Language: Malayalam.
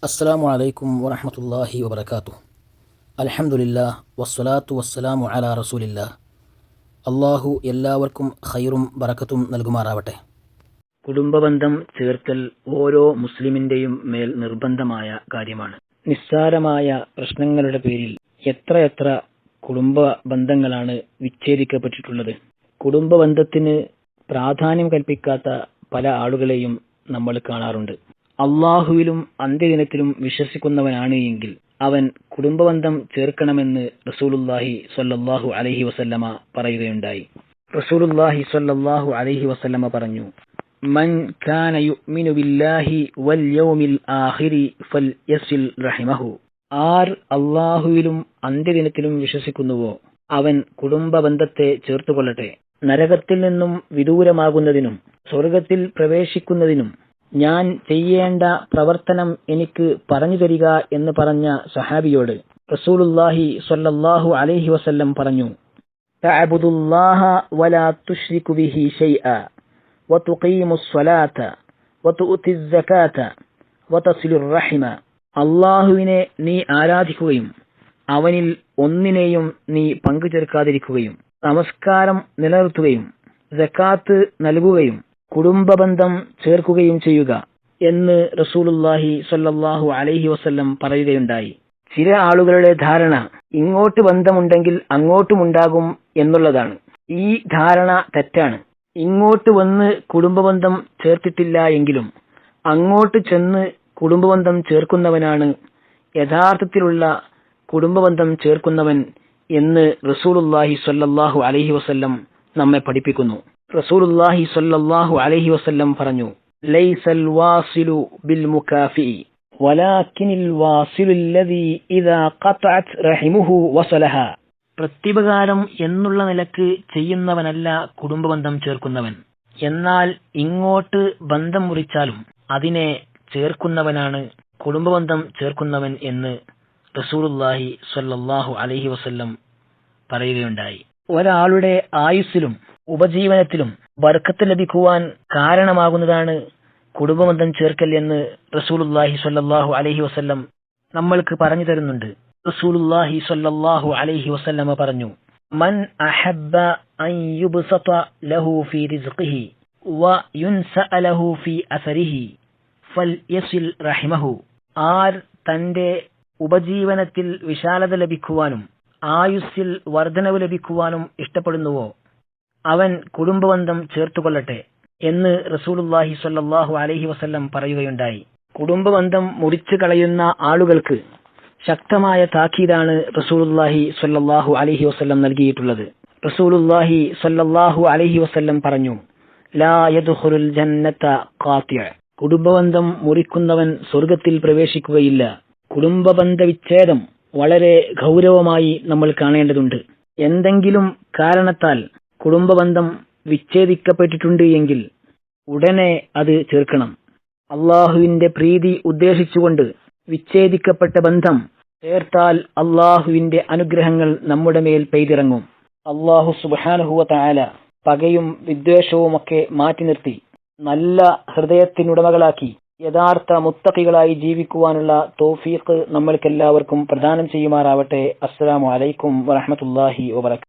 അസ്സലാമു അലൈക്കും വറഹ്മത്തുള്ളാഹി വബറകാതുഹു. അൽഹംദുലില്ലാഹ് വസ്സലാത്തു വസ്സലാമു അലാ റസൂലില്ലാഹ്. അള്ളാഹു എല്ലാവർക്കും ഖൈറും ബറക്കത്തും നൽകുമാറാവട്ടെ. കുടുംബബന്ധം ചേർക്കൽ ഓരോ മുസ്ലിമിൻ്റെയും മേൽ നിർബന്ധമായ കാര്യമാണ്. നിസ്സാരമായ പ്രശ്നങ്ങളുടെ പേരിൽ എത്രയെത്ര കുടുംബ ബന്ധങ്ങളാണ് വിച്ഛേദിക്കപ്പെട്ടിട്ടുള്ളത്. കുടുംബബന്ധത്തിന് പ്രാധാന്യം കൽപ്പിക്കാത്ത പല ആളുകളെയും നമ്മൾ കാണാറുണ്ട്. അള്ളാഹുവിലും അന്ത്യദിനത്തിലും വിശ്വസിക്കുന്നവനാണ് എങ്കിൽ അവൻ കുടുംബബന്ധം ചേർക്കണമെന്ന് റസൂലുള്ളാഹി സ്വല്ലല്ലാഹു അലൈഹി വസല്ലമ പറയുകയുണ്ടായി. റസൂലുള്ളാഹി സ്വല്ലല്ലാഹു അലൈഹി വസല്ലമ പറഞ്ഞു, മൻ കാന യുഅ്മിനു ബില്ലാഹി വൽ യൗമിൽ ആഖിരി ഫൽയസിൽ റഹിമഹു. ആർ അള്ളാഹുവിലും അന്ത്യദിനത്തിലും വിശ്വസിക്കുന്നുവോ അവൻ കുടുംബബന്ധത്തെ ചേർത്തുകൊള്ളട്ടെ. നരകത്തിൽ നിന്നും വിദൂരമാകുന്നതിനും സ്വർഗത്തിൽ പ്രവേശിക്കുന്നതിനും ഞാൻ ചെയ്യേണ്ട പ്രവർത്തനം എനിക്ക് പറഞ്ഞു തരിക എന്ന് പറഞ്ഞ സഹാബിയോട് റസൂലുള്ളാഹി സ്വല്ലല്ലാഹു അലൈഹി വസല്ലം പറഞ്ഞു, തഅബുദുല്ലാഹ വലാ തുശ്രികു ബിഹി ശൈഅ വതുഖീമുസ് സ്വലാത വതുഉതിസ് സകാത വതസിലുർ റഹിമ. അല്ലാഹുവിനെ നീ ആരാധിക്കുകയും അവനിൽ ഒന്നിനെയും നീ പങ്കു ചേർക്കാതിരിക്കുകയും നമസ്കാരം നിലനിർത്തുകയും സകാത്ത് നൽകുകയും കുടുംബബന്ധം ചേർക്കുകയും ചെയ്യുക എന്ന് റസൂലുള്ളാഹി സ്വല്ലല്ലാഹു അലൈഹി വസല്ലം പറയുകയുണ്ടായി. ചില ആളുകളുടെ ധാരണ ഇങ്ങോട്ട് ബന്ധമുണ്ടെങ്കിൽ അങ്ങോട്ടുമുണ്ടാകും എന്നുള്ളതാണ്. ഈ ധാരണ തെറ്റാണ്. ഇങ്ങോട്ട് വന്ന് കുടുംബബന്ധം ചേർത്തിട്ടില്ല എങ്കിലും അങ്ങോട്ട് ചെന്ന് കുടുംബബന്ധം ചേർക്കുന്നവനാണ് യഥാർത്ഥത്തിലുള്ള കുടുംബബന്ധം ചേർക്കുന്നവൻ എന്ന് റസൂലുള്ളാഹി സ്വല്ലല്ലാഹു അലൈഹി വസല്ലം നമ്മെ പഠിപ്പിക്കുന്നു. റസൂലുള്ളാഹി സ്വല്ലല്ലാഹു അലൈഹി വസല്ലം പറഞ്ഞു, ലൈസൽ വാസിലു ബിൽ മുകാഫി വലാകിനിൽ വാസിലു അല്ലദീ ഇദാ ഖതഅത് റഹിമുഹു വസലഹ. പ്രത്യുപകാരം എന്നുള്ള നിലക്ക് ചെയ്യുന്നവനല്ല കുടുംബബന്ധം ചേർക്കുന്നവൻ, എന്നാൽ ഇങ്ങോട്ട് ബന്ധം മുറിച്ചാലും അതിനെ ചേർക്കുന്നവനാണ് കുടുംബബന്ധം ചേർക്കുന്നവൻ എന്ന് റസൂലുള്ളാഹി സ്വല്ലല്ലാഹു അലൈഹി വസല്ലം പറയുകയുണ്ടായി. ഒരാളുടെ ആയുസ്സിലും ഉപജീവനത്തിലും ബർക്കത്ത് ലഭിക്കുവാൻ കാരണമാകുന്നതാണ് കുടുംബബന്ധം ചേർക്കൽ എന്ന് റസൂലുള്ളാഹി സ്വല്ലല്ലാഹു അലൈഹി വസല്ലം നമ്മൾക്ക് പറഞ്ഞു തരുന്നുണ്ട്. റസൂലുള്ളാഹി സ്വല്ലല്ലാഹു അലൈഹി വസല്ലം പറഞ്ഞു, മൻ അഹബ്ബ അൻ യുബ്സത ലഹു ഫീ റിസ്ഖിഹി വയുൻസഅ ലഹു ഫീ അസരിഹി ഫൽയസിൽ റഹിമഹു. ആർ തന്റെ ഉപജീവനത്തിൽ വിശാലത ലഭിക്കുവാനും ആയുസ്സിൽ വർധനവ് ലഭിക്കുവാനും ഇഷ്ടപ്പെടുന്നുവോ അവൻ കുടുംബബന്ധം ചേർത്തുകൊള്ളട്ടെ എന്ന് റസൂലുള്ളാഹി സ്വല്ലല്ലാഹു അലൈഹി വസല്ലം പറയുകയുണ്ടായി. കുടുംബബന്ധം മുറിച്ചു കളയുന്ന ആളുകൾക്ക് ശക്തമായ താക്കീതാണ് റസൂലുള്ളാഹി സ്വല്ലല്ലാഹു അലൈഹി വസല്ലം നൽകിയിട്ടുള്ളത്. റസൂലുള്ളാഹി സ്വല്ലല്ലാഹു അലൈഹി വസല്ലം പറഞ്ഞു, ലാ യദ്ഖുലുൽ ജന്നത ഖാതിഅ. കുടുംബബന്ധം മുറിക്കുന്നവൻ സ്വർഗത്തിൽ പ്രവേശിക്കുകയില്ല. കുടുംബബന്ധ വിച്ഛേദം വളരെ ഗൗരവമായി നമ്മൾ കാണേണ്ടതുണ്ട്. എന്തെങ്കിലും കാരണത്താൽ കുടുംബബന്ധം വിച്ഛേദിക്കപ്പെട്ടിട്ടുണ്ട് എങ്കിൽ ഉടനെ അത് ചേർക്കണം. അള്ളാഹുവിന്റെ പ്രീതി ഉദ്ദേശിച്ചുകൊണ്ട് വിച്ഛേദിക്കപ്പെട്ട ബന്ധം ചേർത്താൽ അള്ളാഹുവിന്റെ അനുഗ്രഹങ്ങൾ നമ്മുടെ മേൽ പെയ്തിറങ്ങും. അള്ളാഹു സുബ്ഹാനഹു വ തആല പകയും വിദ്വേഷവുമൊക്കെ മാറ്റി നിർത്തി നല്ല ഹൃദയത്തിനുടമകളാക്കി യഥാർത്ഥ മുത്തഖികളായി ജീവിക്കുവാനുള്ള തൗഫീഖ് നമ്മൾക്കെല്ലാവർക്കും പ്രദാനം ചെയ്യുമാറാവട്ടെ. അസ്സലാമു അലൈക്കും വറഹ്മത്തുള്ളാഹി വബറകാതുഹു.